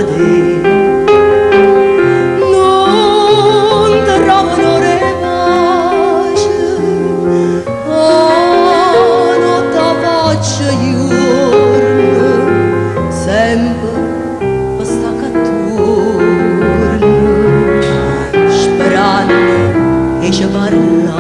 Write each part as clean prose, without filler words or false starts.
guardai, non trovano repace, non ti faccio giorno, sempre questa catturno, sperando che ci parla.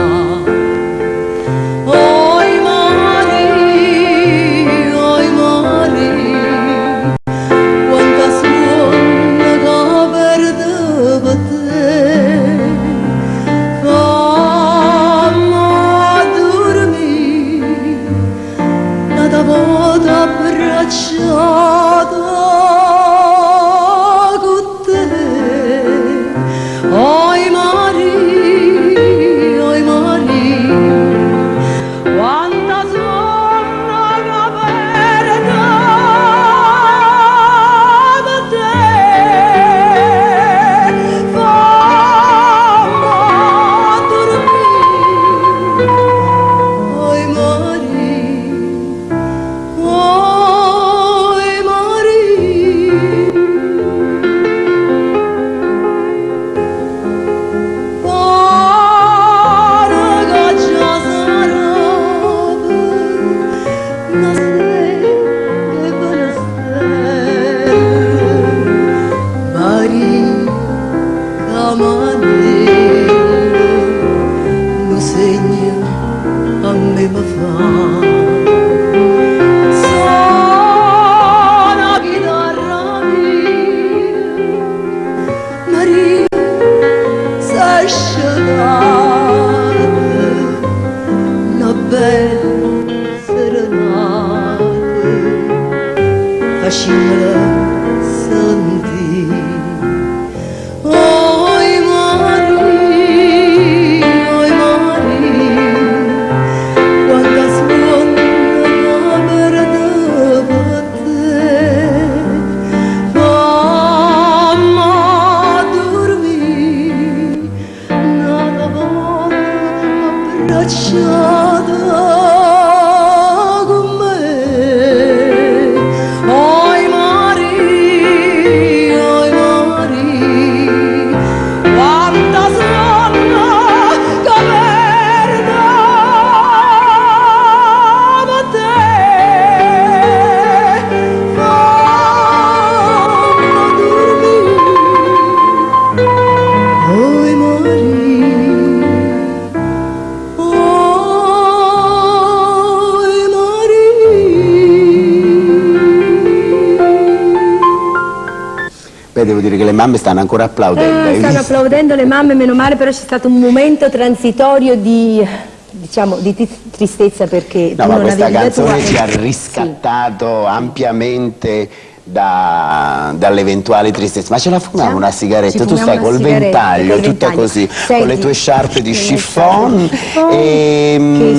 Devo dire che le mamme stanno ancora applaudendo. Stanno applaudendo le mamme, meno male, però c'è stato un momento transitorio di, diciamo, di tristezza perché no, ma questa canzone ci ha riscattato ampiamente dall'eventuale tristezza. Ma ce la fumiamo una sigaretta? Tu stai col ventaglio, tutta così, senti, con le tue sciarpe di chiffon che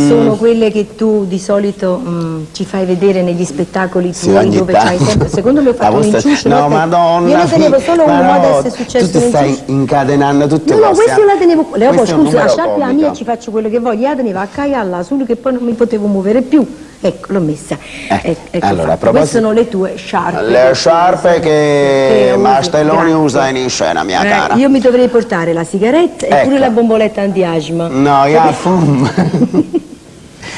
sono quelle che tu di solito ci fai vedere negli spettacoli tuoi, dove c'hai sempre, secondo me ho fatto un inciuccio. No, madonna, io ne tenevo solo uno, adesso è successo. Tu ti stai incatenando tutte no, queste io la tenevo. Leopoldo, scusa, la sciarpa la mia, comico. ci faccio quello che voglio, io la tenevo a caialla, solo che poi non mi potevo muovere più. Ecco, l'ho messa. Allora, queste sono le tue sciarpe. Le sciarpe che Masteloni usa in scena, mia cara. Io mi dovrei portare la sigaretta e pure la bomboletta anti-asma. No, io fumo.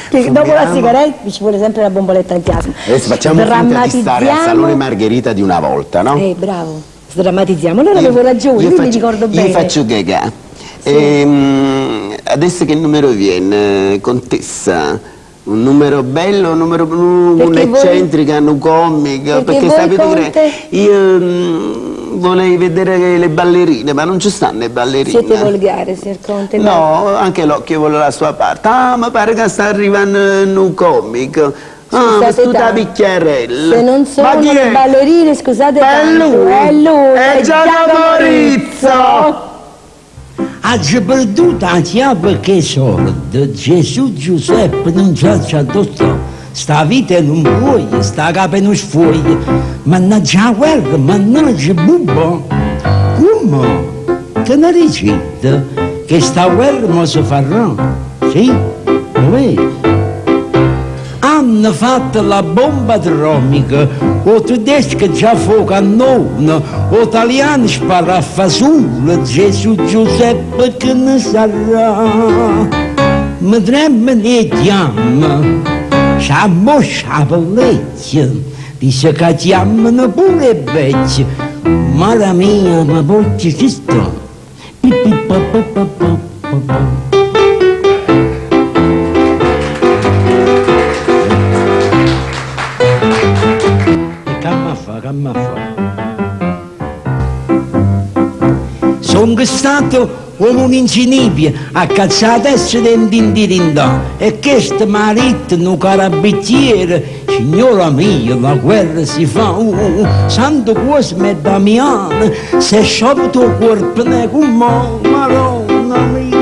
Dopo la sigaretta ci vuole sempre la bomboletta anti-asma. Adesso facciamo finta di stare al Salone Margherita di una volta, no? Bravo, sdrammatizziamo. Allora avevo ragione, io mi ricordo bene. Io faccio gaga. Sì. Adesso che numero viene, contessa? Un numero bello, un'eccentrica, un comico, perché sapete che io vorrei vedere le ballerine, ma non ci stanno le ballerine. Siete volgare, signor Conte? No, anche l'occhio vuole la sua parte. Ah, mi pare che sta arrivando un comico. Ah, questa picchiarella. Se non sono le ballerine, scusate tanto, è lui, è Giacomo Rizzo. Oggi perduto anche perché sordo, Gesù Giuseppe non c'è addosso, sta vita non vuoi, sta capo non sfoglia, mannaggia la guerra, mannaggia bubbo, come? Che ne recita? Che sta guerra non si farà, sì? Lo vedi? hanno fatto la bomba atomica, o tedeschi già fu cannone, o italiani spara a fasullo, Gesù Giuseppe che ne sarà. Mi tremano le fiamme, c'ha moscia la pellecchia, dice che chiamano pure vecchi, mara mia, ma poi ci sto. Camma fa. Sono stato come un incinipio a cazzare adesso dent'indirindà e questo marito un carabiniere, signora mia, la guerra si fa, santo Cosme e Damiano, se sciolto il corpo ne come Madonna mia.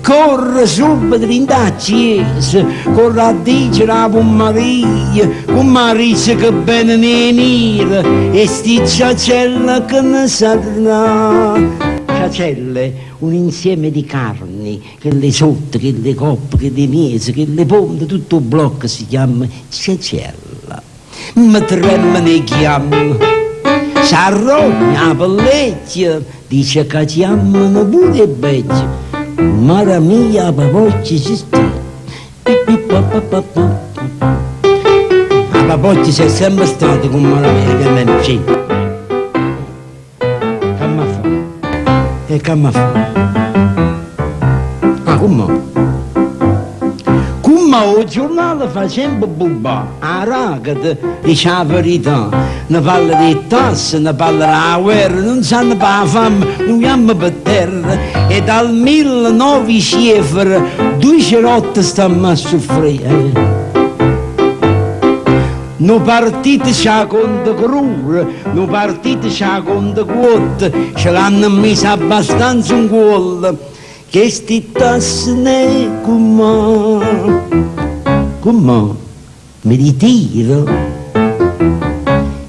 Corre subito in da chiesa, corre a dire a Maria, con Maria che bene ne mira, e sti ciacella che ne sarà. Ciacelle, un insieme di carni, che le sotto, che le coppe, che le miese, che le ponte, tutto il blocco si chiama ciacella. Ma tremano ne chiamano, s'arrogna la pellecchia, dice che chiamano pure vecchio. Mara mia, papocci si sta. La papocci sei sempre stato con Mara mia, che non c'è. Che mi fa? E che mi fa? Ah, come? Come il giornale fa sempre bubba, a ragazza dice la verità, ne parla di tasse, ne parla della guerra, non sanno per la fame, non chiamano per terra, e dal 1900 due cerotte stanno a soffrire. No partito c'ha conto crura, no partito c'ha conto quote, ce l'hanno messo abbastanza in cuore, che sti tasse ne come mi ritiro,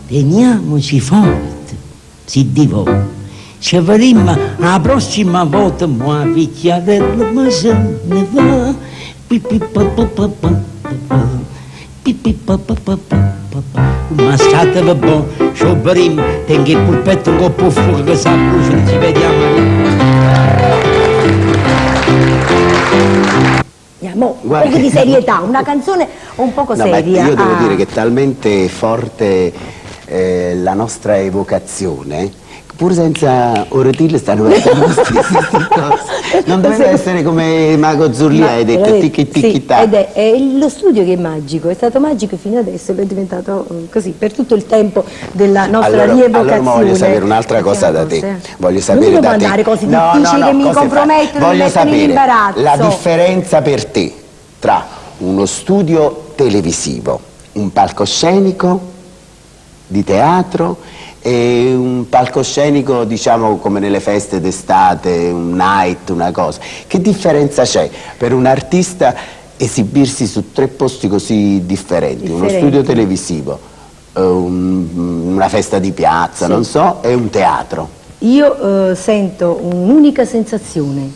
teniamoci forte, si divo, ci vedremo la prossima volta, ma picchiarello ma se ne va, ma state buono, ci vedremo, tengo il polpetto un po' fuoco che sa brucia, ci vediamo. Un po' di serietà, una canzone un poco seria. Io devo dire che è talmente forte la nostra evocazione, pur senza Oretil stanno facendo cose. Non doveva essere come Mago Zurlia, hai detto ticchi ticchi tac. Ed è lo studio che è magico, è stato magico fino adesso, è diventato così per tutto il tempo della nostra rievocazione. Allora voglio sapere un'altra cosa da te. Voglio sapere non da te. Mandare cose difficili che mi compromettono, mi mettono in imbarazzo. La differenza per te tra uno studio televisivo, un palcoscenico di teatro e un palcoscenico, diciamo, come nelle feste d'estate, un night, una cosa. Che differenza c'è per un artista esibirsi su tre posti così differenti? Uno studio televisivo, una festa di piazza, sì, non so, e un teatro. Io sento un'unica sensazione,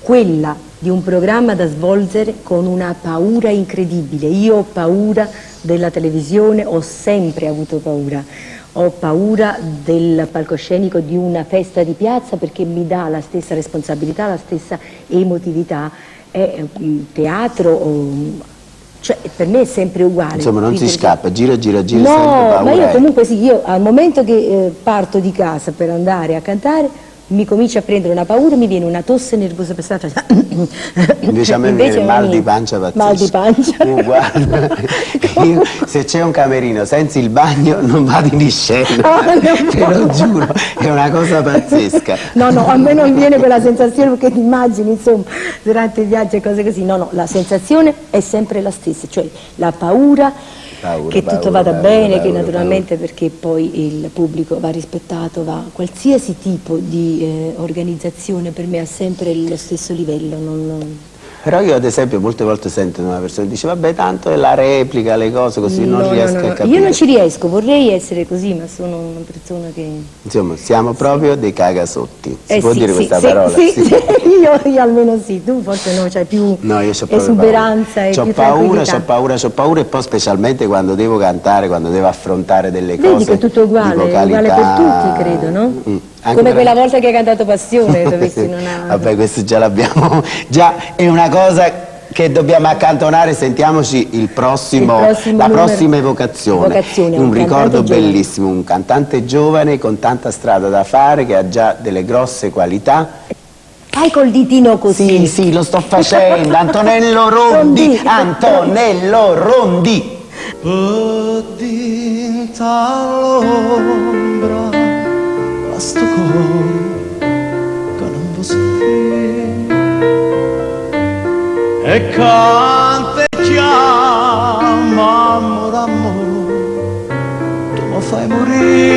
quella di un programma da svolgere con una paura incredibile. Io ho paura della televisione, ho sempre avuto paura. Ho paura del palcoscenico di una festa di piazza perché mi dà la stessa responsabilità, la stessa emotività. È un teatro, cioè per me è sempre uguale. Insomma non si scappa, gira, no, sempre paura. Ma io comunque sì, io al momento che parto di casa per andare a cantare mi comincia a prendere una paura, mi viene una tosse nervosa per strada. Invece a me viene mal di pancia pazzesco. Mal di pancia. Guarda, io, se c'è un camerino senza il bagno non vado in scena, te lo giuro, è una cosa pazzesca. No, a me non viene quella sensazione perché ti immagini, insomma, durante il viaggio e cose così. No, la sensazione è sempre la stessa, cioè la paura che tutto vada bene, che naturalmente perché poi il pubblico va rispettato, qualsiasi tipo di organizzazione per me ha sempre lo stesso livello. Però io ad esempio molte volte sento una persona che dice vabbè tanto è la replica, le cose così, non riesco a capire. Io non ci riesco, vorrei essere così, ma sono una persona che... Insomma, siamo proprio dei cagasotti, si può sì, dire sì, questa sì, parola? sì, Sì. io almeno sì, tu forse no, c'hai più No, io c'ho proprio esuberanza e c'ho più paura, tranquillità. c'ho paura e poi specialmente quando devo cantare, quando devo affrontare delle Vedi cose che è tutto uguale, di è uguale vocalità. per tutti, credo, no? Anche Come per- quella volta che hai cantato Passione, dovessi non ha... Vabbè, questo già l'abbiamo, già è una cosa che dobbiamo accantonare. Sentiamoci la numero. prossima evocazione, un un ricordo cantante giovane. bellissimo, un cantante giovane con tanta strada da fare, che ha già delle grosse qualità. Fai col ditino così. Sì, lo sto facendo, Antonello Rondi, Rondi. Antonello Rondi. Dinta l'ombra a sto cuore che non può soffrire e canta e chiama amore, amore, tu mi fai morire,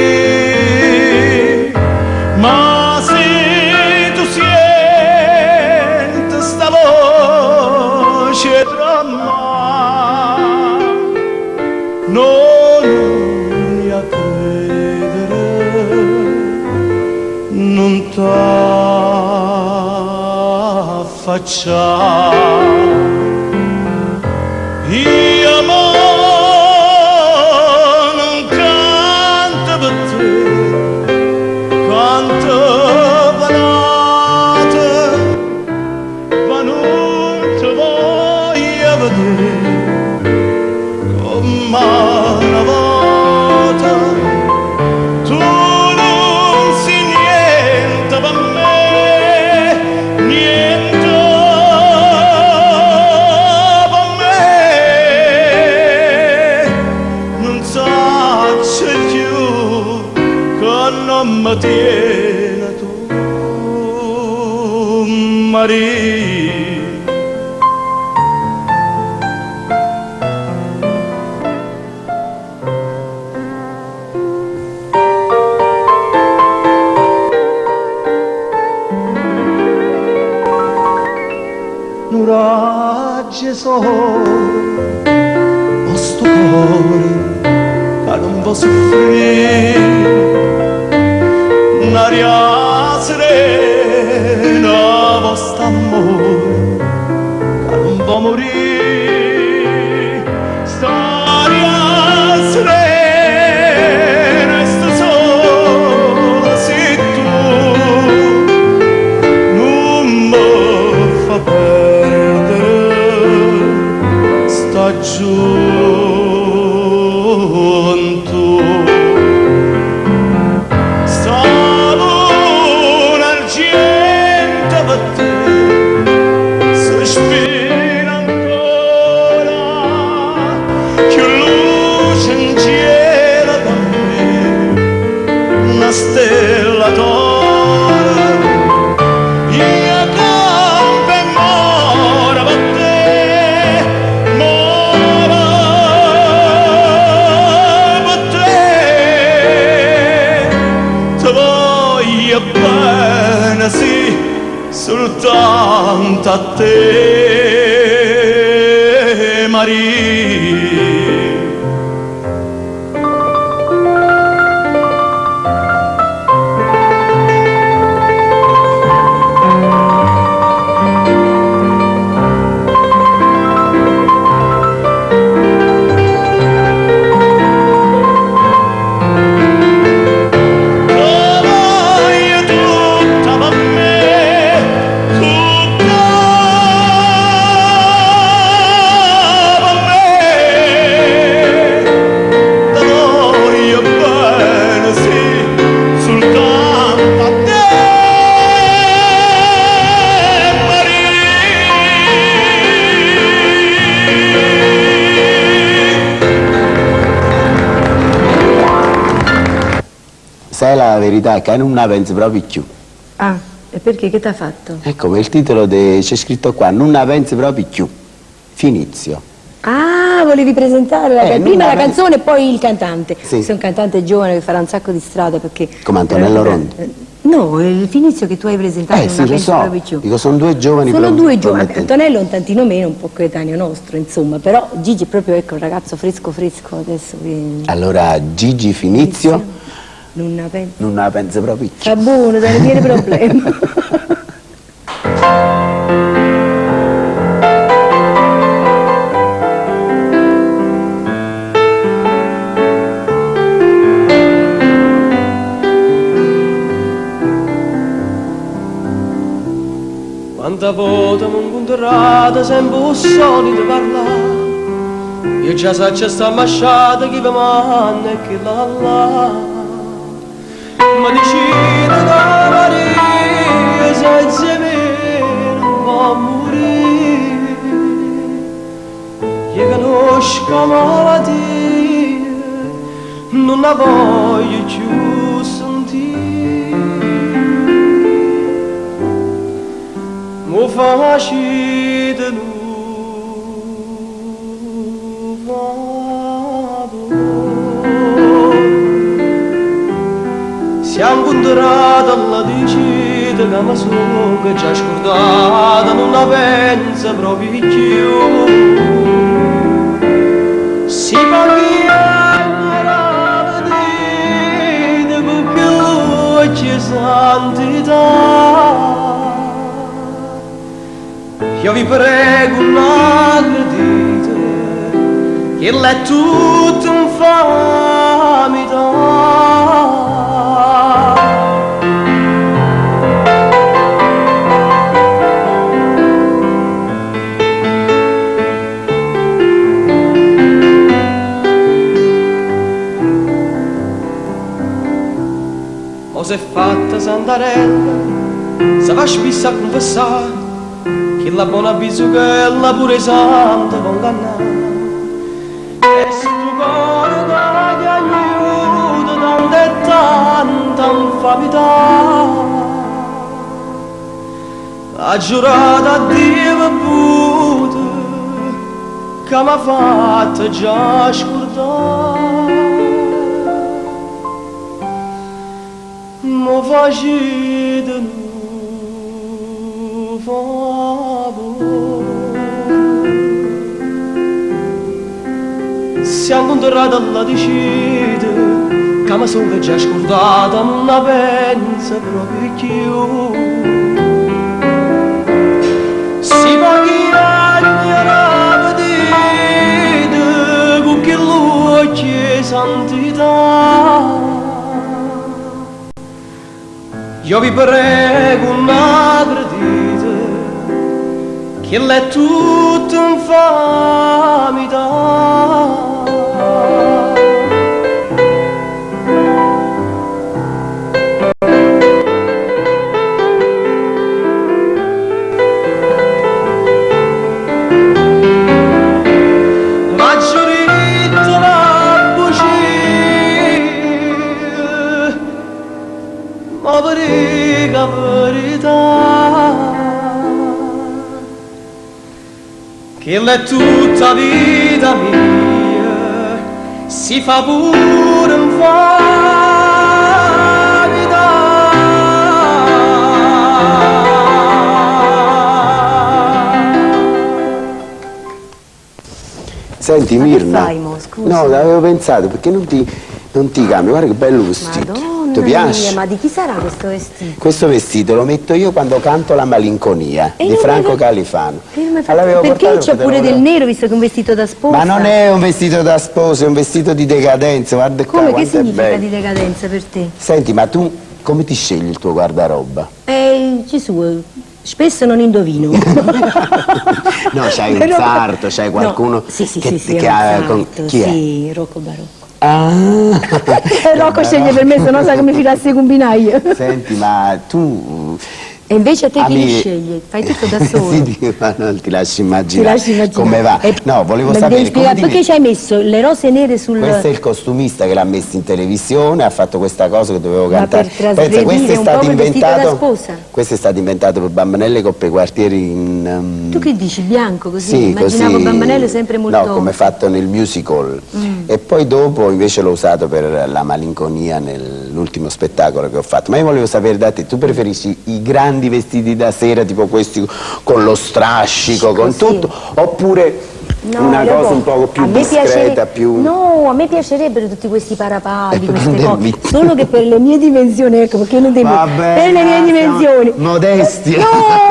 ma se tu senti sta voce tremare non mi a credere, non t'affacciare. Io mo non canto per te, canto per l'altro, ma non ti voglio vedere come una volta. Tu non sei niente per me, niente per me. Non saccio più che non mi tiene tu, Maria. Nuragge sole, ho sto cuore che non può soffrire, un'aria serena, vostro amore che non può morire, st'aria serena e sto sole sei tu, non mi fa perdere sta gioventù. Stavo un argento per te, sospira ancora, che luce in cielo da me, una stella d'oro. Io campo e moro per te, moro per te. Ti voglio bene, sì, soltanto a te, Maria. Voglio tutta per me, tutta per me. Ti voglio bene, sì, soltanto a te, Sai la verità che non la pensi proprio più. Ah, e perché? Che t'ha fatto? Ecco, il titolo c'è scritto qua, non la pensi proprio più. Finizio. Ah, volevi presentare non prima la la pen- canzone e poi il cantante. Sì. Sei un cantante giovane che farà un sacco di strada perché... Come Antonello Rondi. No, il Finizio che tu hai presentato non sì, la lo penso so. proprio più. Dico, sono due giovani. Sono due giovani, promettenti. Antonello un tantino meno, un po' coetaneo nostro, insomma, però Gigi è proprio, ecco, un ragazzo fresco adesso. Allora, Gigi Finizio, Non la penso. non la penso proprio. Fa buono, te ne viene problema. Quanta volta mi incontrata sempre il solito parlare. Io già so che sta masciata chi vi manna e chi la là. Ma decide da Maria senza me non va a morire. Io conosco malattia, non la voglio più sentire. Mo facite siamo incontrati alla dicita che mi sono già scordata, non la penso proprio più. Si paghiamo vedete perché lui c'è santità. Io vi prego non aggredite, che l'è tutto infamità. O se è fatta Santarella, se va spissa a confessare, che la buona avviso che la pure santa condanna. E se tu cuore dai aiuto tanta e tanta infamità, ha giurato a Dio e Buddha che mi ha fatto già scordare. Mo facete un favore, siamo incontrati alla dicita che mi sono già scordata, non la penso proprio più. Si paghi anni a vedere con che lui c'è santità. Io vi prego non aggredite, che l'è tutto infamità. Ma giurito la bugia, ma veriga verità, che l'è tutta vita mia, si fa pure Senti, Ma che Mirna, fai, mo, scusa? no, l'avevo pensato, perché non ti cambi, guarda che bello vestito. Madonna Ti piace? mia, ma di chi sarà questo vestito? Questo vestito lo metto io quando canto La malinconia E di non Franco mi fa- Califano. Che non mi fa- L'avevo Perché portato c'è perché te pure lo del volevo- nero visto che è un vestito da sposa? Ma non è un vestito da sposo, è un vestito di decadenza, guarda qua Come, che quanto è significa bello. di decadenza per te? Senti, ma tu come ti scegli il tuo guardaroba? Gesù, spesso non indovino. No, c'hai un Però- sarto, c'hai qualcuno No, sì, sì, che, sì, sì, che è un ha... sarto, chi è? sì, Rocco Barocco. Ah. Rocco sceglie per me, se no sa che mi filassi con binaio. Senti, ma tu E invece a te chi li Amici- sceglie? Fai tutto da solo? Sì, ma non ti lascio Ti immaginare, lasci immaginare. come va. No, volevo ma sapere devi spiegare, come perché ci hai messo le rose nere sul... Questo è il costumista che l'ha messo in televisione, ha fatto questa cosa che dovevo Ma cantare. per trasgredire un po' quel vestito da sposa? Questo è stato inventato per Bambanelle Coppe Quartieri in... Tu che dici, bianco così? Sì, Immaginavo così, Bambanello sempre molto... No, come fatto nel musical. E poi dopo invece l'ho usato per la malinconia nell'ultimo spettacolo che ho fatto. Ma io volevo sapere da te, tu preferisci i grandi vestiti da sera, tipo questi con lo strascico, con Sì. tutto, oppure No, una Leopoldo, cosa un poco a più me discreta, più... No, a me piacerebbero tutti questi parapalli, per queste prendermi- cose. Solo che per le mie dimensioni, ecco, perché io non devo... Vabbè, per le mie siamo dimensioni. modesti. No,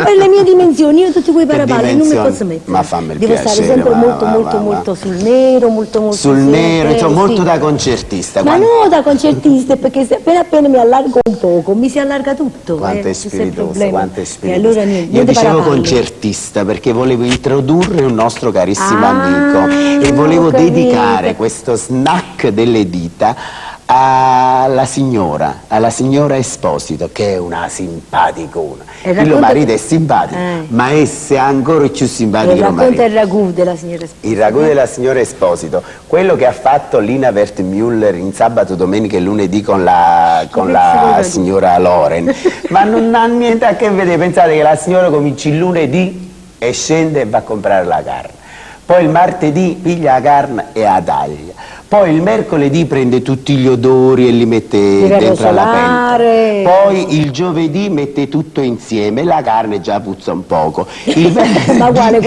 per le mie dimensioni, io tutti quei Che parapalli non mi dimensioni? posso mettere. Ma fammi il devo piacere, stare sempre va, molto, va, molto, va, va. molto sul nero, molto, molto Sul sempre, nero, insomma, molto sì. da concertista. Ma Quanto- no, da concertista, perché se appena mi allargo un poco, mi si allarga tutto. Quanto è questo il spiritoso, problema. quanto è E spiritoso. allora niente, Io niente dicevo parapalli. concertista perché volevo introdurre un nostro carissimo Ah, amico e volevo ho capito. dedicare questo snack delle dita alla signora Esposito, che è una simpaticona. E Il racconta- marito è simpatico, Eh. ma essa è ancora più simpatico E il racconta marito. il ragù della signora Esposito. Il ragù della signora Esposito, quello che ha fatto Lina Wertmüller in sabato, domenica e lunedì con la signora Loren, ma non ha niente a che vedere. Pensate che la signora comincia il lunedì e scende e va a comprare la carne, poi il martedì piglia la carne e la taglia, poi il mercoledì prende tutti gli odori e li mette Deve dentro alla rosolare. pentola, poi il giovedì mette tutto insieme, la carne già puzza un poco, il venerdì Ma quale?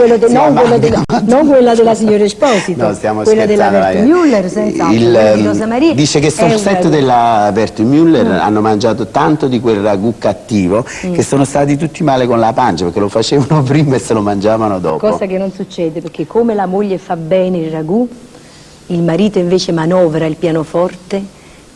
Non quella della signora Esposito, No, stiamo quella della scherzando, Wertmüller, senz'altro, quella di Rosa Maria. dice che sul è set una- della Wertmüller hanno mangiato tanto di quel ragù cattivo che sono stati tutti male con la pancia perché lo facevano prima e se lo mangiavano dopo. Cosa che non succede, perché come la moglie fa bene il ragù, il marito invece manovra il pianoforte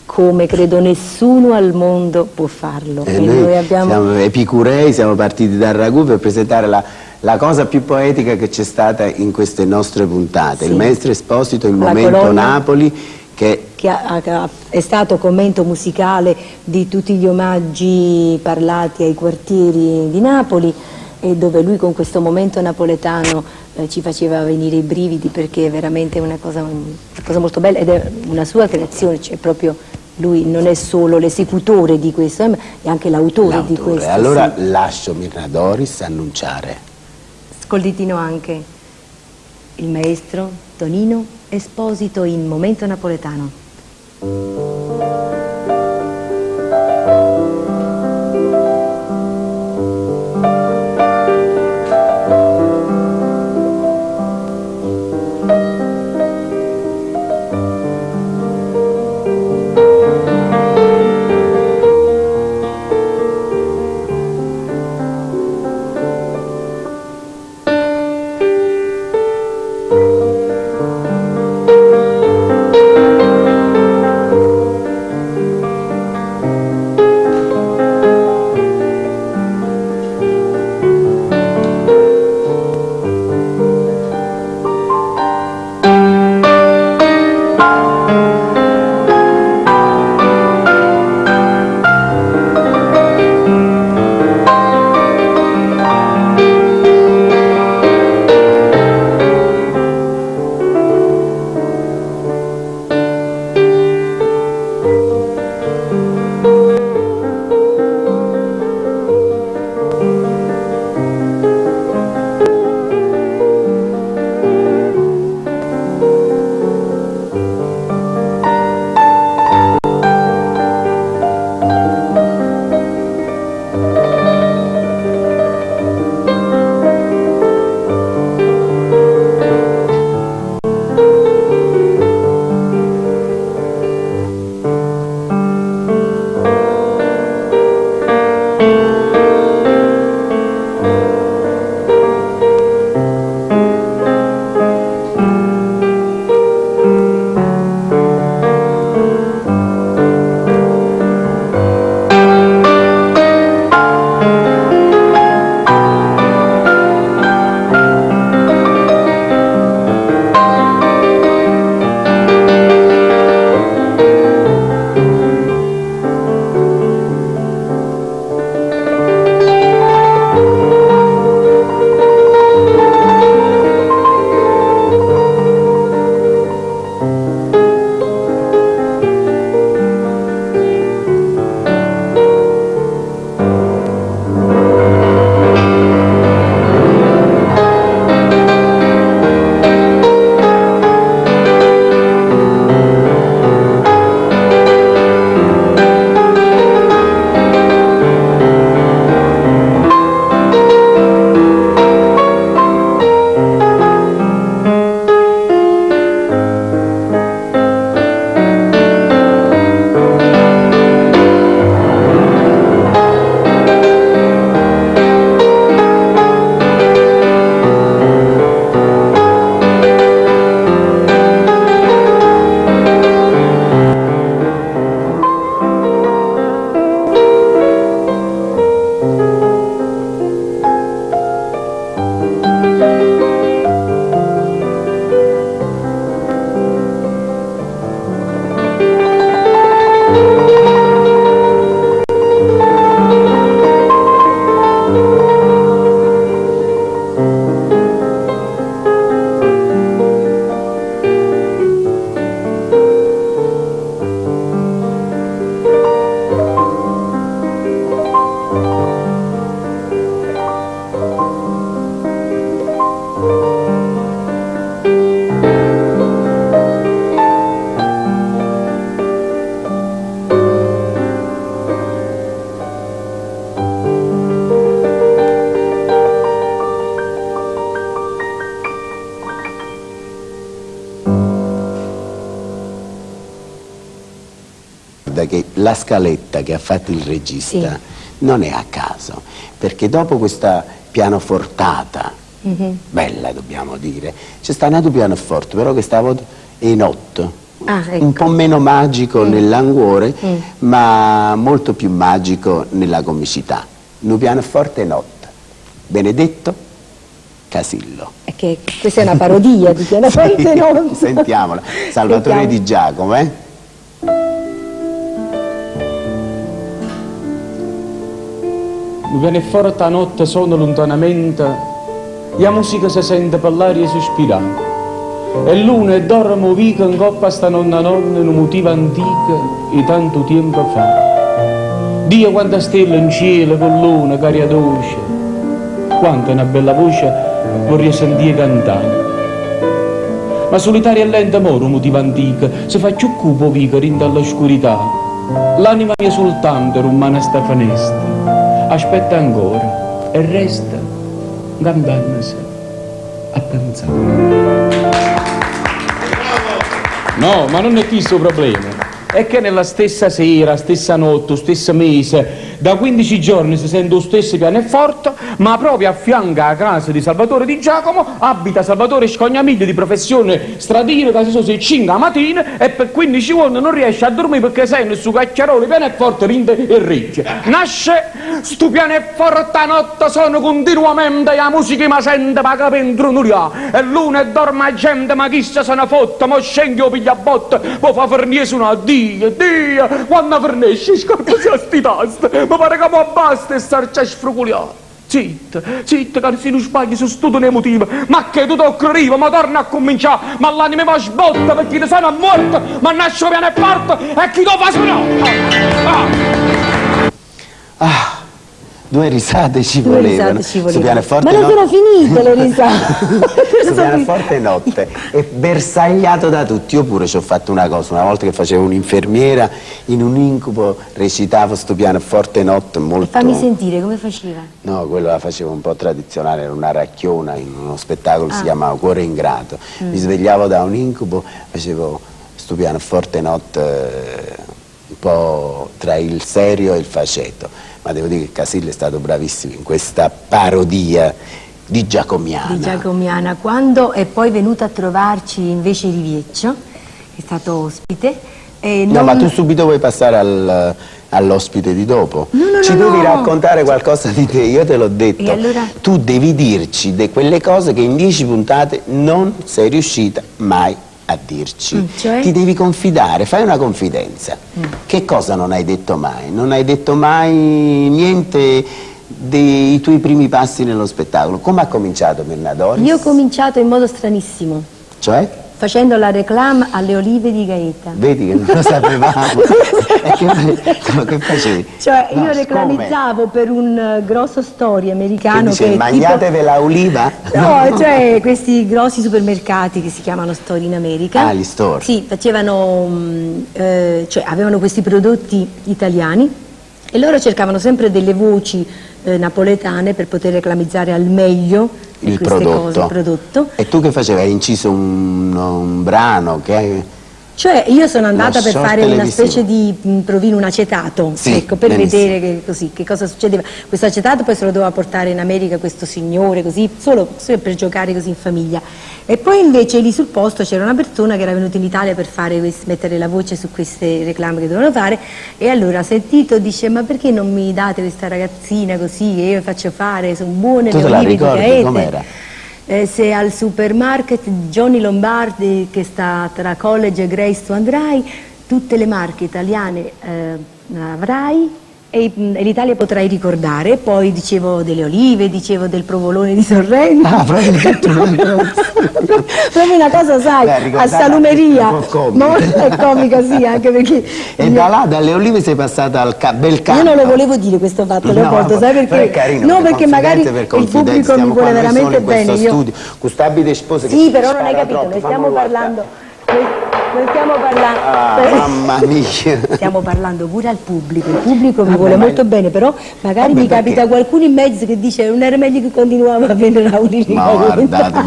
come credo nessuno al mondo può farlo. E E noi abbiamo... siamo epicurei, siamo partiti dal ragù per presentare la cosa più poetica che c'è stata in queste nostre puntate. Sì. Il maestro Esposito, il La momento colonna Napoli, che è stato commento musicale di tutti gli omaggi parlati ai quartieri di Napoli, e dove lui con questo momento napoletano ci faceva venire i brividi, perché è veramente una cosa molto bella ed è una sua creazione, cioè proprio lui non è solo l'esecutore di questo, ma è anche l'autore di questo. Allora sì. lascio Mirna Doris annunciare. Col ditino anche il maestro Tonino Esposito in Momento Napoletano. guarda che la scaletta che ha fatto il regista non è a caso, perché dopo questa pianofortata, bella dobbiamo dire, c'è stato un altro pianoforte, però che stava in 8. Ecco. Un po' meno magico nel languore, ma molto più magico nella comicità. Un pianoforte notte. Benedetto Casillo. È che questa è una parodia di pianoforte notte. Sentiamola. Salvatore Sentiamo. Di Giacomo, eh? Mi viene forte a notte, sono lontanamente, e la musica si sente per l'aria sospirare. E l'uno e dormo vico in coppa sta nonna in un motivo antico e tanto tempo fa. Dio quanta stella in cielo con luna, caria dolce, quanta una bella voce vorrei sentire cantare. Ma solitaria e lenta moro un motivo antico, si fa più cupo vico rinda all'oscurità. L'anima mia soltanto rumana sta finestra, aspetta ancora e resta cantandosi a pensare. No, ma non è questo il problema. È che nella stessa sera, stessa notte, stesso mese, da 15 giorni si sente lo stesso pianoforte, ma proprio a fianco alla casa di Salvatore Di Giacomo abita Salvatore Scognamiglio di professione stradino, che si sono 5 la mattina e per 15 giorni non riesce a dormire perché sente su cacchiarone pianoforte rinde e regge. Nasce sto pianoforte a notte, sono continuamente la musica ma sente ma capentro non e l'una e dorme la gente ma chissà se ne fotte, ma scende o piglia botte, poi fa forniese una Dio, quando fornisce scorpo si a sti tasti, ma pare che mi basta e starci a sfruculiare. Zitta, zitta, che se non sbagli su tutto un emotivo, ma che tu tocca arriva, ma torna a cominciare, ma l'anima va sbotta perché ti sono morto, ma nasce piano e forte e chi lo fa suonare? Due risate ci volevano. Su pianoforte ma non sono finite le risate. Su pianoforte notte e bersagliato da tutti. Io pure ci ho fatto una cosa, una volta che facevo un'infermiera in un incubo recitavo sto pianoforte notte molto. Fammi sentire come faceva. No, quello la facevo un po' tradizionale, era una racchiona in uno spettacolo che si chiamava Cuore Ingrato. Mi svegliavo da un incubo, facevo sto pianoforte notte un po' tra il serio e il faceto. Ma devo dire che Casillo è stato bravissimo in questa parodia di Giacomiana. Di Giacomiana, quando è poi venuto a trovarci invece Rivieccio, è stato ospite. No, ma tu subito vuoi passare all'ospite di dopo? Ci devi raccontare qualcosa di te, io te l'ho detto. E allora? Tu devi dirci quelle cose che in 10 puntate non sei riuscita mai a dirci. Cioè? Ti devi confidare, fai una confidenza. Che cosa non hai detto mai? Non hai detto mai niente dei tuoi primi passi nello spettacolo. Come ha cominciato Bernadori? Io ho cominciato in modo stranissimo, Cioè? facendo la reclame alle olive di Gaeta. Vedi che non lo sapevamo. Che facevi? Cioè No, io reclamizzavo per un grosso story americano che dice, che mangiatevi la oliva? No, cioè questi grossi supermercati che si chiamano store in America. Ah, gli store. Sì, facevano, cioè avevano questi prodotti italiani e loro cercavano sempre delle voci napoletane per poter reclamizzare al meglio Il queste prodotto. cose, il prodotto. E tu che facevi? Hai inciso un brano che... Cioè io sono andata Una per short fare una televisivo. specie di provino, un acetato, Sì, ecco, per benissimo. vedere che cosa succedeva. Questo acetato poi se lo doveva portare in America questo signore, così, solo per giocare così in famiglia. E poi invece lì sul posto c'era una persona che era venuta in Italia per mettere la voce su queste reclame che dovevano fare e allora ha sentito, dice ma perché non mi date questa ragazzina così che io faccio fare, sono buone Tu le te la olive di ricordi Gaeta. com'era? Se al supermarket Johnny Lombardi che sta tra College e Grace tu andrai, tutte le marche italiane avrai e l'Italia potrai ricordare. Poi dicevo delle olive, dicevo del provolone di Sorrento. Ah, proprio una cosa, sai, Beh, a ricordare salumeria. un po' comica. Ma è comica, sì, anche perché E da là, dalle olive sei passata al bel canto. io non lo volevo dire questo fatto, No, Leopoldo, sai però perché? è carino, No, per perché magari confidenze, per il pubblico confidenze. mi Stiamo vuole qua noi soli veramente in questo bene. studio, con stabile spose che Sì, si però non hai spara capito, troppo, ne fammi stiamo guardare. parlando. Non stiamo parlando. Mamma mia. Stiamo parlando pure al pubblico, il pubblico mi vuole molto bene, però magari mi capita qualcuno in mezzo che dice non era meglio che continuava a vendere a Ma guardate.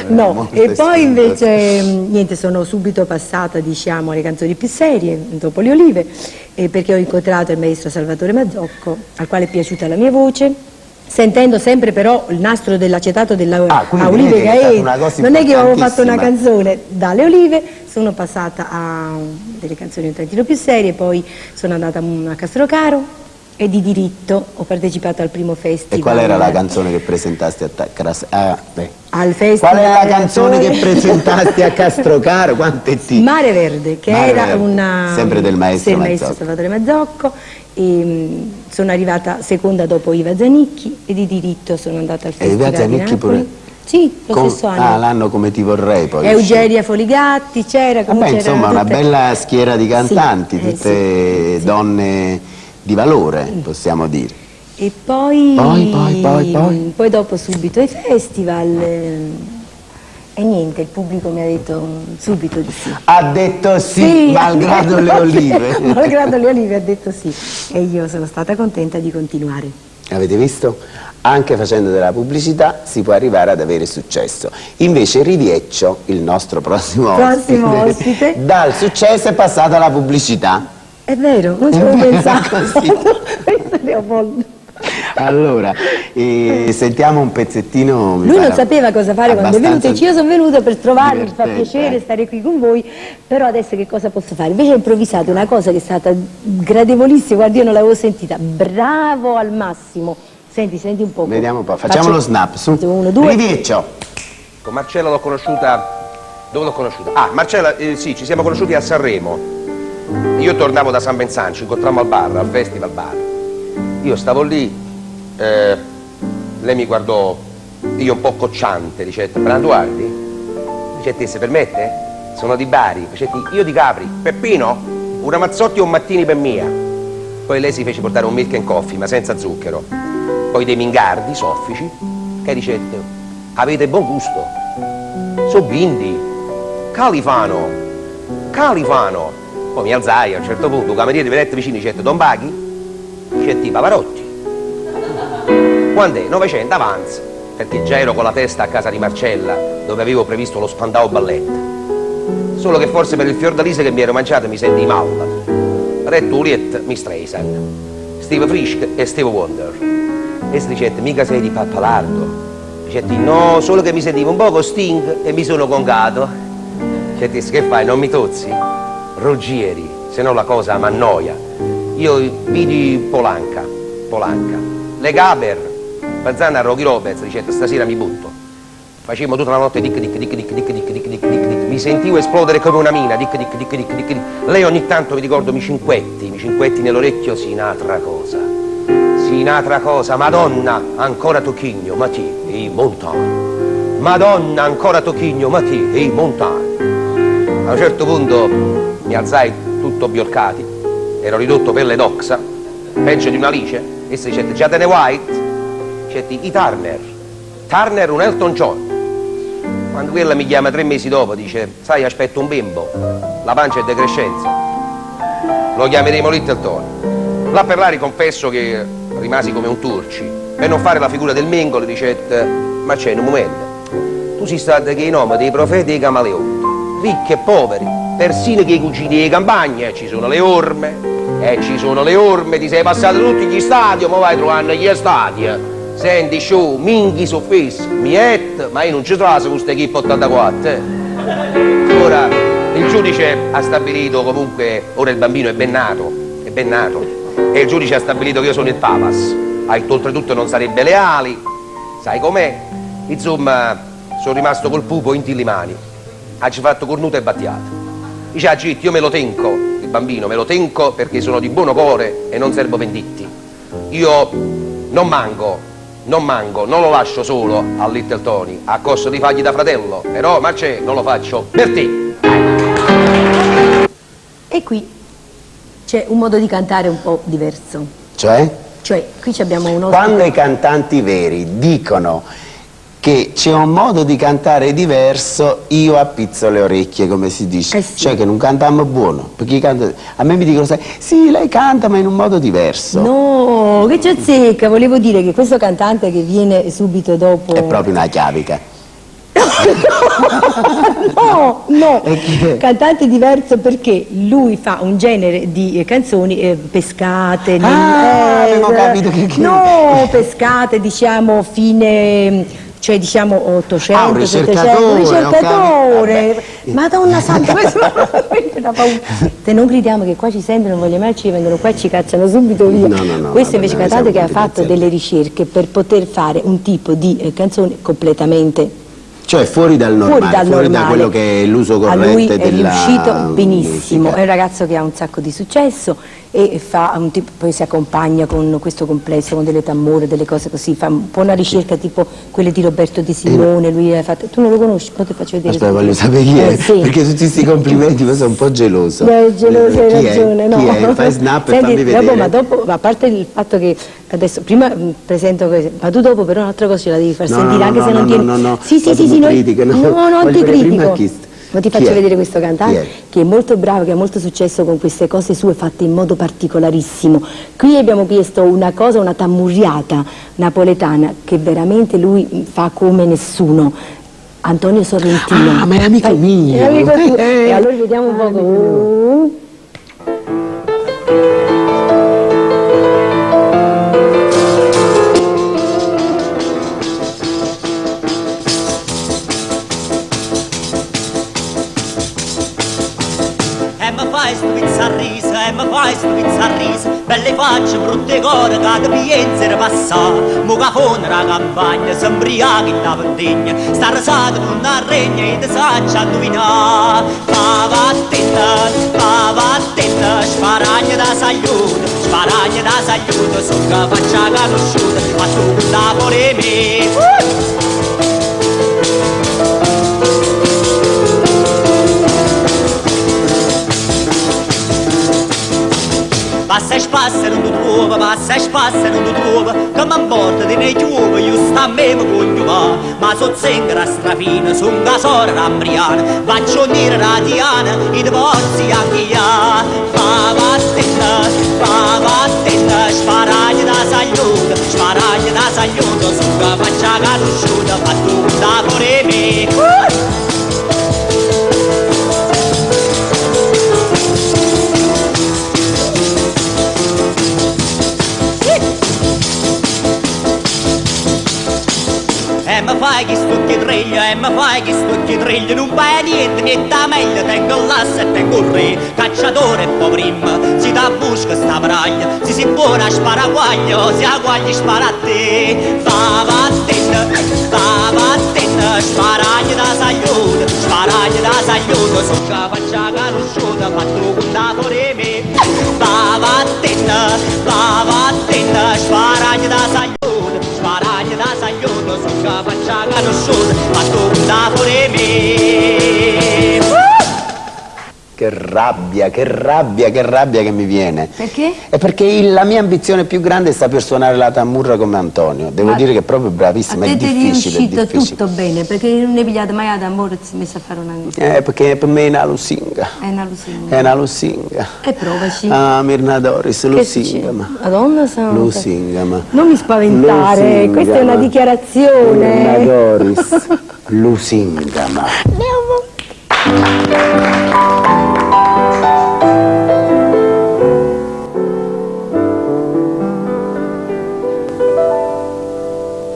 No, e poi invece niente, sono subito passata, diciamo, alle canzoni più serie, dopo le olive, perché ho incontrato il maestro Salvatore Mazzocco, al quale è piaciuta la mia voce. Sentendo sempre però il nastro dell'acetato della Olive Gaeti, non è che avevo fatto una canzone dalle Olive, sono passata a delle canzoni un tantino più serie, poi sono andata a Castrocaro e di diritto ho partecipato al primo festival. E qual era la canzone che presentaste al festival? Qual è la canzone che presentaste a Castrocaro? Quante ti? Mare Verde, che Mare era Verde. una... Sempre del maestro Mazzocco. Salvatore Mazzocco. E sono arrivata seconda dopo Iva Zanicchi e di diritto sono andata al festival Iva Zanicchi di Napoli. pure? Sì, lo stesso anno. L'anno Come ti vorrei poi. Eugenia Foligatti, c'era come c'era insomma una bella schiera di cantanti, Sì, tutte donne di valore, possiamo dire. E poi Poi dopo subito i festival e niente, il pubblico mi ha detto subito di sì. Ha detto sì, malgrado le olive. Malgrado le olive ha detto sì e io sono stata contenta di continuare. Avete visto? Anche facendo della pubblicità si può arrivare ad avere successo. Invece Rivieccio, il nostro prossimo ospite, dal successo è passato alla pubblicità. È vero, non ci avevo pensato. Questo Leopoldo. Allora, sentiamo un pezzettino. Lui non sapeva cosa fare quando è venuto e io sono venuta per trovarlo, mi fa divertente, piacere stare qui con voi, però adesso che cosa posso fare? Invece ho improvvisato una cosa che è stata gradevolissima, guarda, io non l'avevo sentita, bravo al massimo. Senti un po'. Vediamo un po', facciamo lo snap, su. 1, 2. Rivieccio. Con Marcella l'ho conosciuta. Dove l'ho conosciuta? Ah, Marcella, sì, ci siamo conosciuti a Sanremo. Io tornavo da San Benzano, ci incontrammo al bar, al festival bar. Io stavo lì, lei mi guardò, io un po' cocciante, dicette, Branduardi? Dicette, se permette? Sono di Bari. Dicette, io di Capri. Peppino? Una Mazzotti o un Mattini per mia. Poi lei si fece portare un milk and coffee, ma senza zucchero. Poi dei mingardi soffici, che dicette, avete buon gusto. So bindi. Califano. Poi mi alzai a un certo punto, il cameriere venette vicino e dicette, Don Baghi? Dicette, Pavarotti. Quando è? 900 avanza, perché già ero con la testa a casa di Marcella, dove avevo previsto lo Spandau Ballet. Solo che forse per il fiordalise che mi ero mangiato mi sentii male. Red Juliet, Miss Streisand, Steve Frisch e Steve Wonder. E si dicette, mica sei di Pappalardo. Dicette, no, solo che mi sentivo un po' con Sting e mi sono congato. Dicette, che fai, non mi tozzi? Ruggieri, se no la cosa m'annoia. Io vidi Polanca. Le Gaber, Panzana a Rocky Roberts, dicette, stasera mi butto. Facevamo tutta la notte dic. Mi sentivo esplodere come una mina, dic. Lei ogni tanto, mi ricordo, mi cinquetti nell'orecchio, Sinatra cosa, Madonna, ancora tocchigno, ma ti, e montan. Madonna, ancora tocchigno, ma ti, e montan. A un certo punto mi alzai tutto biorcati, ero ridotto per le doxa, peggio di una lice, e si dicette, già te ne White? Dicette, i Turner, un Elton John. Quando quella mi chiama 3 mesi dopo, dice, sai, aspetto un bimbo, la pancia è decrescenza, lo chiameremo Little Tony. Là per là confesso che rimasi come un turci, per non fare la figura del mengolo, dicette, ma c'è un momento, tu sei stato che i nomi dei profeti e dei camaleonti, ricchi e poveri, persino che i cugini delle campagne, ci sono le orme, ti sei passato tutti gli stadi, ma vai trovando gli stadi. Senti, show, minghi su face, miette, ma io non ci trovo con questa equipe 84. Ora, il giudice ha stabilito comunque, ora il bambino è ben nato, e il giudice ha stabilito che io sono il Papas. Oltretutto non sarebbe leali, sai com'è? Insomma, sono rimasto col pupo in le mani, ha fatto cornuta e battiata. Dice, ah, Gitti, io me lo tengo, il bambino, me lo tengo perché sono di buono cuore e non servo venditti. Io non manco, non lo lascio solo a Little Tony, a costo di fargli da fratello, però Marce non lo faccio per te. E qui c'è un modo di cantare un po' diverso. Cioè? Cioè, qui abbiamo un ospite. Quando i cantanti veri dicono che c'è un modo di cantare diverso, io appizzo le orecchie, come si dice, sì. cioè che non cantiamo buono, perché a me mi dicono, sai, sì, lei canta ma in un modo diverso. No, che c'è zecca, volevo dire che questo cantante che viene subito dopo... È proprio una chiavica. No, E chi è? cantante diverso perché lui fa un genere di canzoni pescate Avevo capito che... no, pescate diciamo fine, cioè diciamo 800, un 700, ricercatore, Madonna santa, se non gridiamo che qua ci sentono, non voglio mai, ci vengono qua e ci cacciano subito via. No, Questo vabbè, invece noi cantante siamo che ha fatto confidenziali. delle ricerche per poter fare un tipo di canzone completamente Cioè fuori dal normale, fuori da quello che è l'uso a lui corrente è della riuscito benissimo, musica. è un ragazzo che ha un sacco di successo e fa un tipo, poi si accompagna con questo complesso, con delle tamure, delle cose così, fa un po' una ricerca tipo quelle di Roberto De Simone, lui ha fatto, tu non lo conosci, poi ti faccio vedere. Aspetta, voglio sapere chi è, sì. perché tutti questi complimenti io sono un po' geloso. Beh, geloso, hai Chi è? ragione, no. Chi è? Fai snap e Senti, fammi vedere. ma dopo, a parte il fatto che adesso, prima presento questo, ma tu dopo però un'altra cosa ce la devi far No, sentire, no, anche no, se non no, tieni... no, no, Sì, dopo mi critichi, no. no, non Voglio ti vedere prima critico. chi- Ma ti chi faccio è? vedere questo cantante Chi è? che è molto bravo, che ha molto successo con queste cose sue fatte in modo particolarissimo. Qui abbiamo chiesto una cosa, una tammurriata napoletana che veramente lui fa come nessuno. Antonio Sorrentino. Ah, ma è amico mio. È amico tuo. E allora vediamo un poco. mi fai stupizza a riso, mi fai stupizza a riso, belle facce, brutte core, che ti pienzere passare, mo che con la campagna, sembri in la vendegna, sta rasato con una regna e ti saccia indovinare. Pava attenta, sparagna da sagliuto, so che faccia conosciuta, ma tu da pure me. Passa e spassa non ti trova, passa e spassa non ti trova, che mi porta di nei chiuva, io sta a me mi voglio va, ma so zengara strafina, son casora rambriana, faccio nera radiana, i divorzi anche io. Pava attenta, sparagna da sagliuto, so che faccia conosciuta, ma tu da pure me. Mi fai che stucchi triglio, non fai niente, niente meglio, tengo l'asso e tengo il re, cacciatore e povrim, si da busca sta braglia, si buona sparaguaglio, si agguagli spara a te. Stava attenta, sparaglia da sagliuto, so che faccia conosciuta, ma tu con da pure me. Stava attenta, sparaglia da sagliuto, so che faccia conosciuta, ma tu da pure me. Che rabbia che mi viene. Perché? È perché la mia ambizione più grande è saper suonare la tammurra come Antonio. Devo dire che è proprio bravissimo, A è te ti è difficile, è riuscito difficile. tutto bene, perché non ne pigliate mai ad amore, si è messo a fare una... Perché per me è una lusinga. È una lusinga. È una lusinga. E provaci. Ah, Mirna Doris, lusinga, ma. Madonna santa. Lusinga, ma. Non mi spaventare, Lusinga, questa è una ma. dichiarazione. Mirna Doris, lusinga, ma.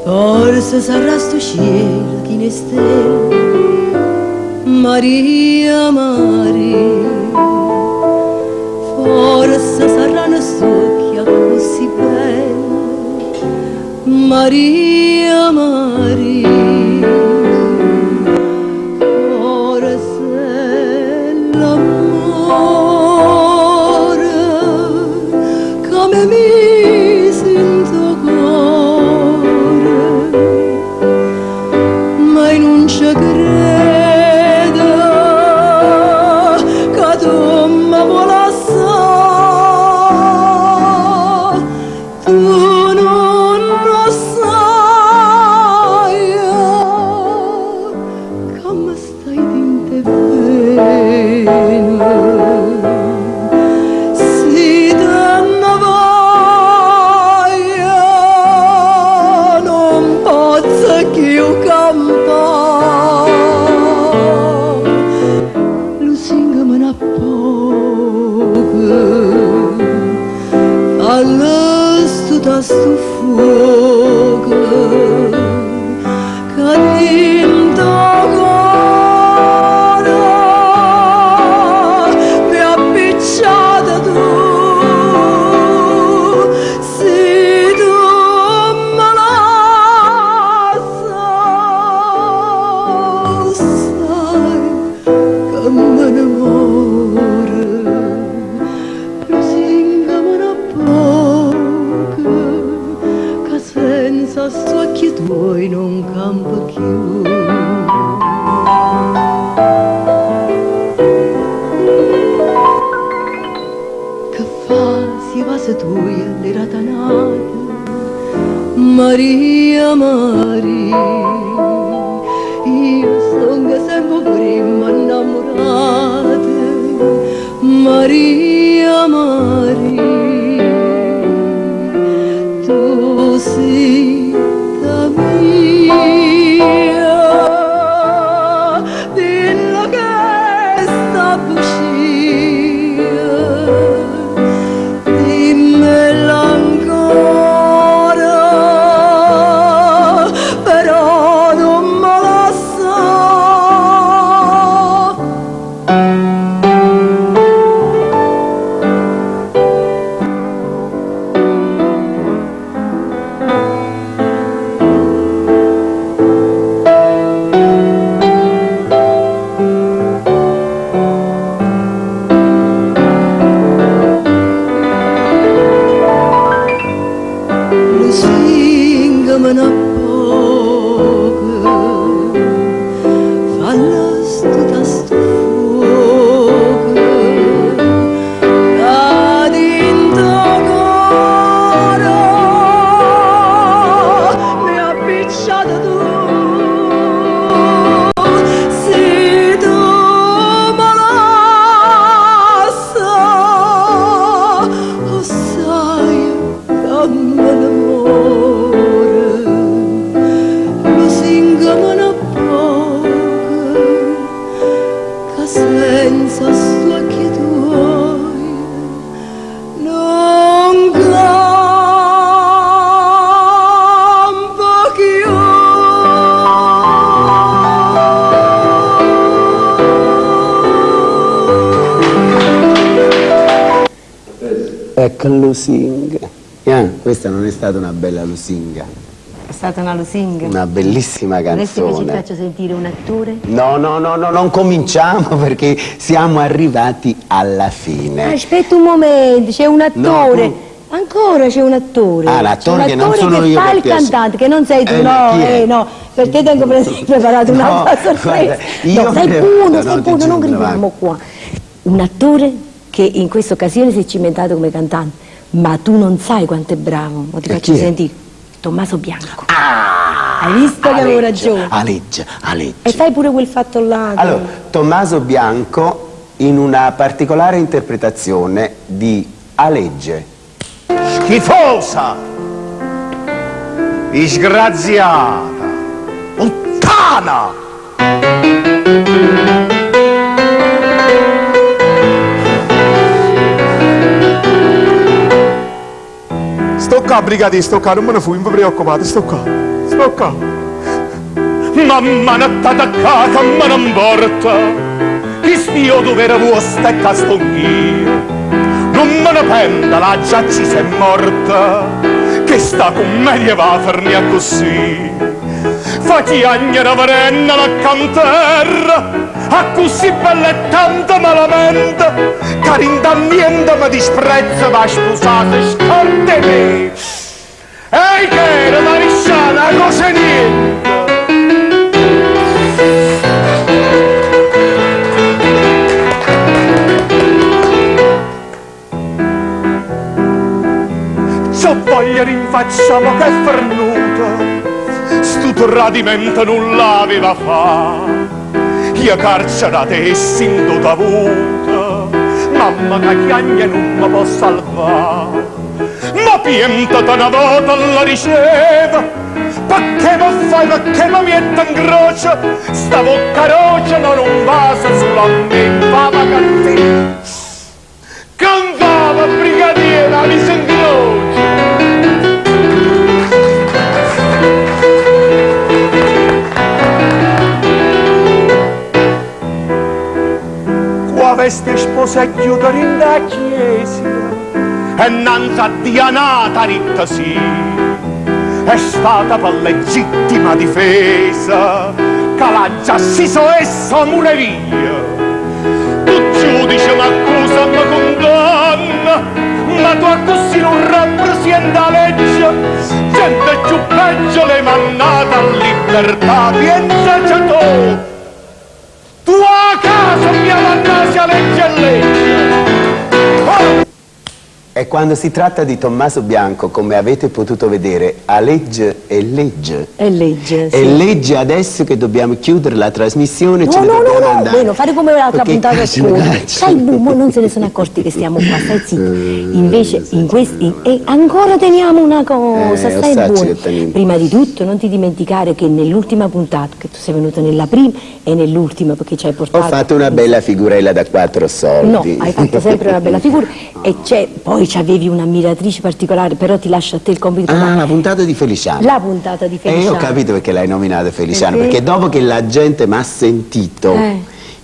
Forse sarà sto cielo di ne stelle, Maria, Maria. Forse saranno succhia così belle, Maria, Maria. Forse l'amore come mi sento cuore, ma non ci credo che tu mi vuoi lasciare. Tu non lo sai senza sto fuoco che dentro cuore mi ha appicciata tu, se tu me la sai che me ne muore. Senza sto occhi tuoi non campa più. Che fa si va se tu le ratanate, Maria, Maria, io sono che sempre prima innamorata, Maria, Maria. Tu sei la mia, dillo che sta bugia, dimmela ancora, però non me la so. Lusingami una poco, falla sto fuoco, da dentro cuore mi ha appicciata tu, se tu me la sai, lo sai che me ne muore, lusingami una poco, che senza sto occhi tuoi non campa più. Ecco lusinga. Questa non è stata una bella lusinga, È stata una lusinga. una bellissima Vorresti che ci canzone. faccia sentire un attore? No, non cominciamo perché siamo arrivati alla fine. Aspetta un momento, c'è un attore. No, Ancora c'è un attore. Ah, l'attore C'è che un non attore sono che io fa che il piace. cantante, che non sei tu, no, chi è? no, perché tengo preparato un'altra No, sorpresa. guarda, io No, stai credo- buono, no, stai ti buono, non giuro, gridiamo qua. Un attore che in questa occasione si è cimentato come cantante, ma tu non sai quanto è bravo, ma ti E faccio chi è? sentire. Tommaso Bianco. Ah, Hai visto che avevo ragione? Aleggia. E fai pure quel fatto là. che- Allora, Tommaso Bianco in una particolare interpretazione di Alegge. Schifosa, disgraziata, puttana! Sto qua, brigati, sto qua, non me ne fui, non vi preoccupate, sto qua. Mamma non t'attaccata, ma non porta, chi stio dovere vostra e castonghia. Non me ne penda, la già ci sei morta, che sta commedia va a farnia così. Fa chiagna la varenna la canterra, a così bella e tanto malamente, che rindanniente mi disprezza, va sposata, scordemi. Ehi che era maresciana, cosa niente. C'ho voglia rinfacciamo che è fernuta, sto tradimento non l'aveva fa. Io carcerate e sinto avuta, mamma che chiagna non mi può salvare. Ma piantata una volta la riceva, perché mi fai, perché mi mette in croce, sta bocca rocia non un vaso sulla me, va cattiva. Cantava brigadiera, mi senti roce. veste sposa chiudere in da chiesa e nanza dianata ritta sì è stata per legittima difesa che l'ha già assiso essa mureria. Tu giudice m'accusa mi condanna, ma tu così non rappresenta la legge. Gente più peggio le mannata a libertà, pensa tu. Tu a casa mi mannasi a legge e legge. E quando si tratta di Tommaso Bianco, come avete potuto vedere, a legge è legge. È legge, sì. È legge adesso che dobbiamo chiudere la trasmissione. No, ce ne dobbiamo no, andare. bueno, fare come l'altra Perché puntata cazzo scorsa. caccia? Sai, non se ne sono accorti che stiamo qua, stai zitto. Invece, in questi, e ancora teniamo una cosa, stai sacci buono. che teniamo. Prima di tutto, non ti dimenticare che nell'ultima puntata, che tu sei venuto nella prima e nell'ultima perché ci hai portato... Ho fatto una bella figurella da 4 soldi. No, hai fatto sempre una bella figura e poi c'avevi un'ammiratrice particolare, però ti lascio a te il compito. Ah, la puntata di Feliciano. La puntata di Feliciano. Ho capito perché l'hai nominata Feliciano, Perché? perché dopo che la gente mi ha sentito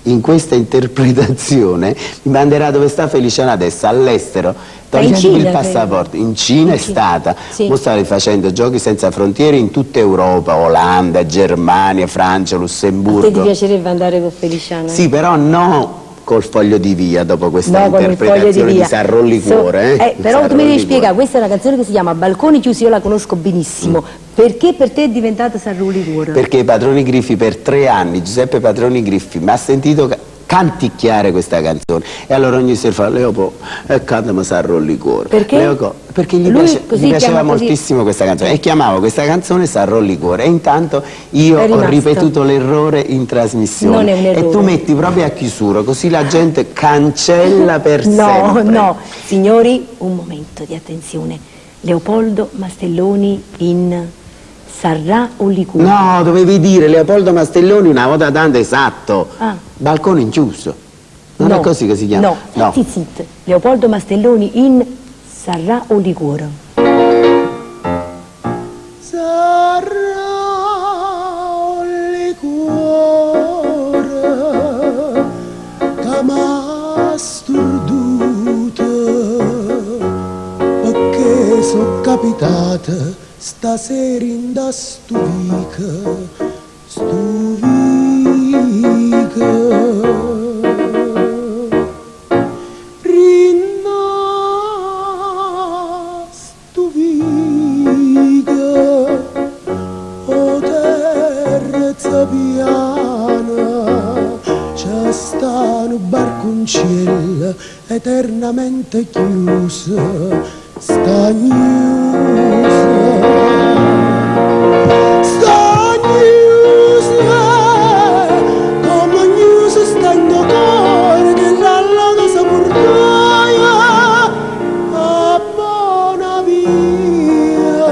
in questa interpretazione, mi manderà dove sta Feliciano adesso, all'estero, togliendo Cina, il passaporto. In Cina è stata, Sì. mo state facendo giochi senza frontiere in tutta Europa, Olanda, Germania, Francia, A te ti Lussemburgo. piacerebbe andare con Feliciano? Sì, però no col foglio di via dopo questa No, con il foglio interpretazione di via. Sarro Liquore. Però tu mi devi Sarro spiegare, questa è una canzone che si chiama Balconi chiusi, io la conosco benissimo. Perché per te è diventata Sarro Liquore? Perché Padroni Griffi per 3 anni, Giuseppe Padroni Griffi, mi ha sentito canticchiare questa canzone e allora ogni sera fa Leopoldo e cantami Sarro Liquore. Perché? Perché gli, Lui gli così piaceva chiama così. moltissimo questa canzone e chiamavo questa canzone Sarro Liquore e intanto io È ho rimasto. ripetuto l'errore in trasmissione. Non è un errore. E tu metti proprio a chiusura così la gente cancella per No, sempre. no, signori, un momento di attenzione. Leopoldo Mastelloni in Sarrà o Liquore? No, dovevi dire Leopoldo Mastelloni una volta tanto esatto. Ah. Balcone in chiuso. Non No, è così che si chiama? No, fatti zitto. Leopoldo Mastelloni in Sarrà o Liquore? Sarà liquore che m'ha sturduto perché so capitata stasera in da stuvica o terza piana c'è sta un barconcella eternamente chiuso sta come chiuso stando cuore che l'alloga sa portaia a buona via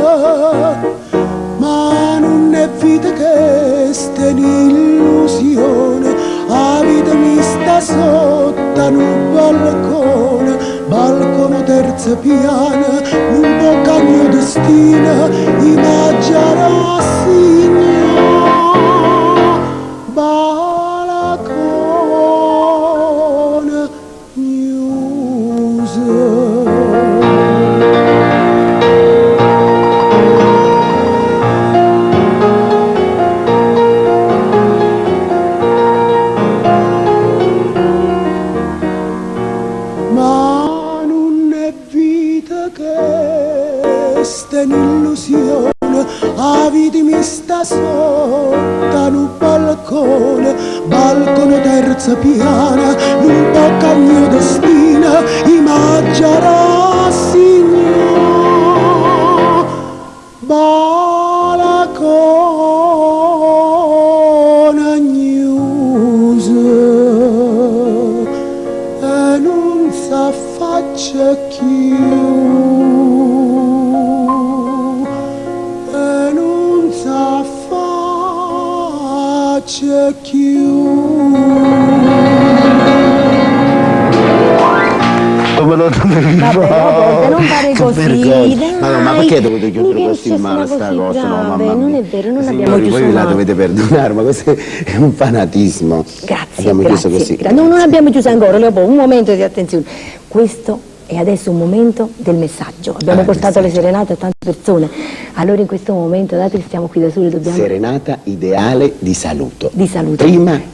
ma non è vita che sta in illusione la vita mi sta sotto un balcone balcone terza piana un po' cagno destino immaginare balcone chiuso. Ma non è vita che sta in illusione, la vita mi sta sotto un balcone, balcone terza piana, non tocca il mio destino, immaginare signor, balcone chiuso. E non s'affaccia più, e non s'affaccia più. Come lo dovevi Vabbè, fare? non fare Che così, vergogna. dai. Ma perché dovete chiudere Mica così è male sta così cosa? No, grave, mamma non mia. è vero, non abbiamo Signori, chiuso voi la male. dovete perdonare, ma questo è un fanatismo. Grazie. Abbiamo chiuso così. No, non abbiamo chiuso ancora, Leopoldo, un momento di attenzione. Questo è adesso un momento del messaggio. Abbiamo portato le serenate a tante persone. Allora in questo momento, dato che stiamo qui da soli, dobbiamo... Serenata ideale di saluto. Di saluto.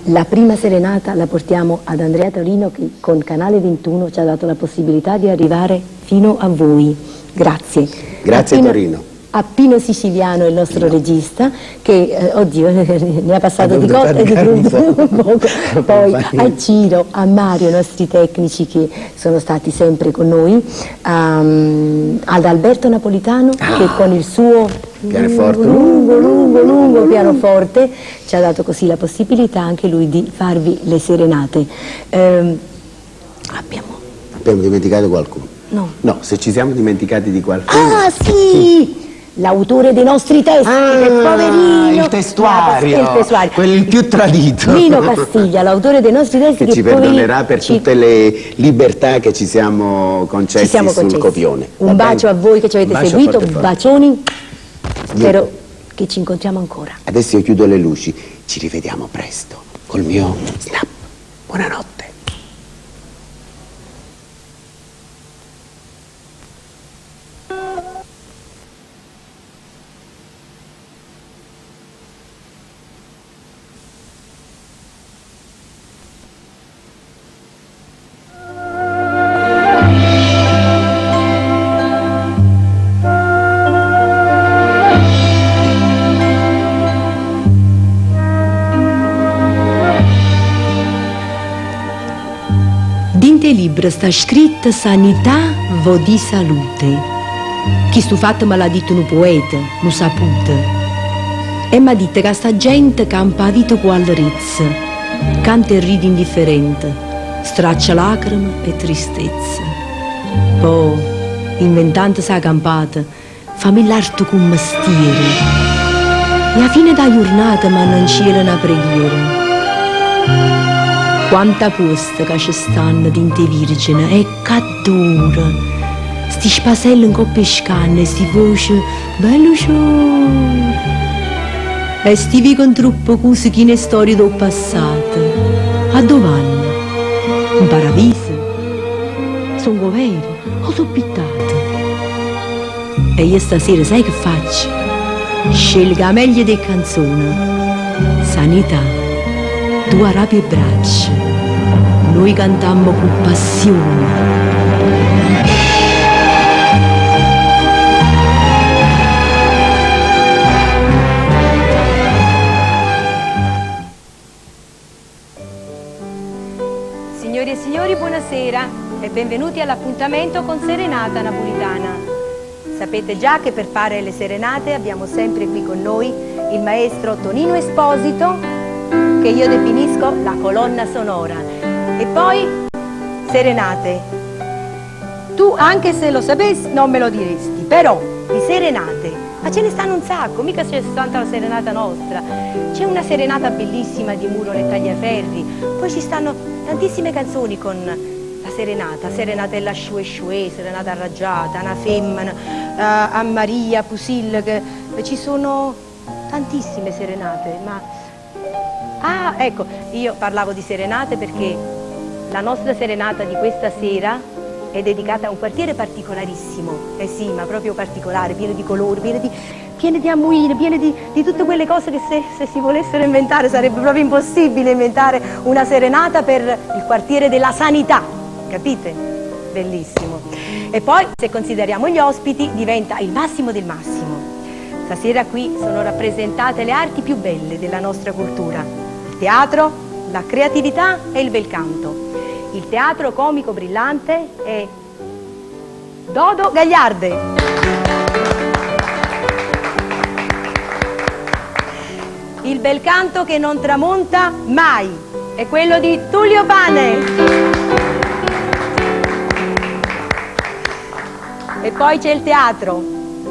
La prima serenata la portiamo ad Andrea Torino, che con Canale 21 ci ha dato la possibilità di arrivare fino a voi. Grazie. Grazie Torino. A Pino Siciliano, il nostro regista, che, oddio, ne ha passato di cotte e di crudo. Poi a Ciro, a Mario, i nostri tecnici che sono stati sempre con noi, ad Alberto Napolitano, che con il suo lungo pianoforte ci ha dato così la possibilità anche lui di farvi le serenate. Abbiamo dimenticato qualcuno? No. No, se ci siamo dimenticati di qualcuno... Ah, sì! L'autore dei nostri testi, che poverino! Il testuario, quel più tradito. Lino Castiglia, l'autore dei nostri testi, che ci perdonerà per tutte le libertà che ci siamo concessi sul copione. Un bacio a voi che ci avete seguito, bacioni, spero che ci incontriamo ancora. Adesso io chiudo le luci, ci rivediamo presto col mio snap. Buonanotte. Dinte libro sta scritta sanità vo di salute. Chi stu fatto me l'ha detto un poeta, un saputo. E mi ha detto che sta gente campa vita con allerezza, canta e ride indifferente, straccia lacrime e tristezza. Poi, inventando sa campata, fammi l'arto con mestiere. E a fine da giornata mi non c'era una preghiera. Quanta posta che ci stanno dinte virgine e cattura. Sti spaselli in coppie scanne, sti voci bello ciò. E sti vicono troppo cose che ne storie do passate. A dove vanno? In paradiso? Sono goveri o sono pittate? E io stasera sai che faccio? Scelgo la meglio delle canzoni. Sanità. Tua rabbia e braccia, noi cantammo con passione. Signori e signori, buonasera e benvenuti all'appuntamento con Serenata Napolitana. Sapete già che per fare le serenate abbiamo sempre qui con noi il maestro Tonino Esposito, che io definisco la colonna sonora, e poi serenate. Tu, anche se lo sapessi, non me lo diresti, però di serenate, ma ce ne stanno un sacco, mica c'è soltanto la serenata nostra, c'è una serenata bellissima di Muro nel Tagliaferri, poi ci stanno tantissime canzoni con la serenata, serenatella Shue Shue, serenata arraggiata, una femmina, a Maria, Pusil, ci sono tantissime serenate, ma... Ah, ecco, io parlavo di serenate perché la nostra serenata di questa sera è dedicata a un quartiere particolarissimo, eh sì, ma proprio particolare, pieno di colori, pieno di ammuine, pieno di tutte quelle cose che se si volessero inventare sarebbe proprio impossibile inventare una serenata per il quartiere della sanità, capite? Bellissimo. E poi, se consideriamo gli ospiti, diventa il massimo del massimo. Stasera qui sono rappresentate le arti più belle della nostra cultura. Il teatro, la creatività e il bel canto. Il teatro comico brillante è Dodo Gagliarde. Il bel canto che non tramonta mai è quello di Tullio Pane. E poi c'è il teatro,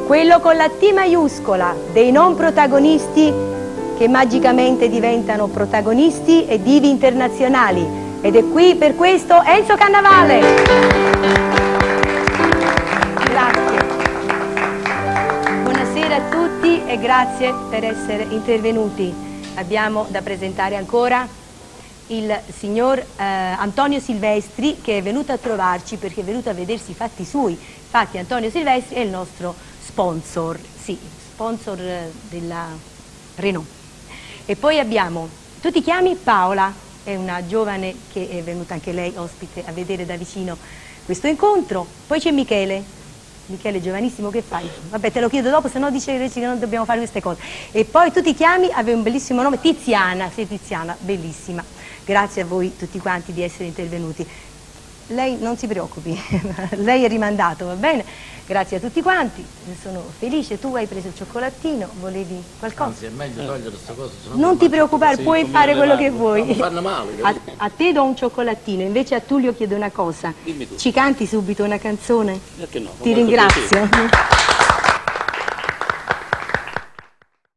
quello con la T maiuscola, dei non protagonisti che magicamente diventano protagonisti e divi internazionali. Ed è qui per questo Enzo Cannavale. Grazie. Buonasera a tutti e grazie per essere intervenuti. Abbiamo da presentare ancora il signor Antonio Silvestri, che è venuto a trovarci perché è venuto a vedersi i fatti suoi. Infatti Antonio Silvestri è il nostro sponsor, sì, sponsor della Renault. E poi abbiamo, tu ti chiami Paola, è una giovane che è venuta anche lei ospite a vedere da vicino questo incontro. Poi c'è Michele. Michele, giovanissimo, che fai? Vabbè, te lo chiedo dopo, se no dice che non dobbiamo fare queste cose. E poi tu ti chiami, avevi un bellissimo nome, Tiziana, sei Tiziana, bellissima. Grazie a voi tutti quanti di essere intervenuti. Lei non si preoccupi, lei è rimandato, va bene? Grazie a tutti quanti, sono felice. Tu hai preso il cioccolatino, volevi qualcosa? Anzi, è meglio togliere queste cose. Non ti preoccupare, puoi fare quello che vuoi. Fanno male. A te do un cioccolatino, invece a Tullio chiedo una cosa. Dimmi tu. Ci canti subito una canzone? Perché no? Ti ringrazio.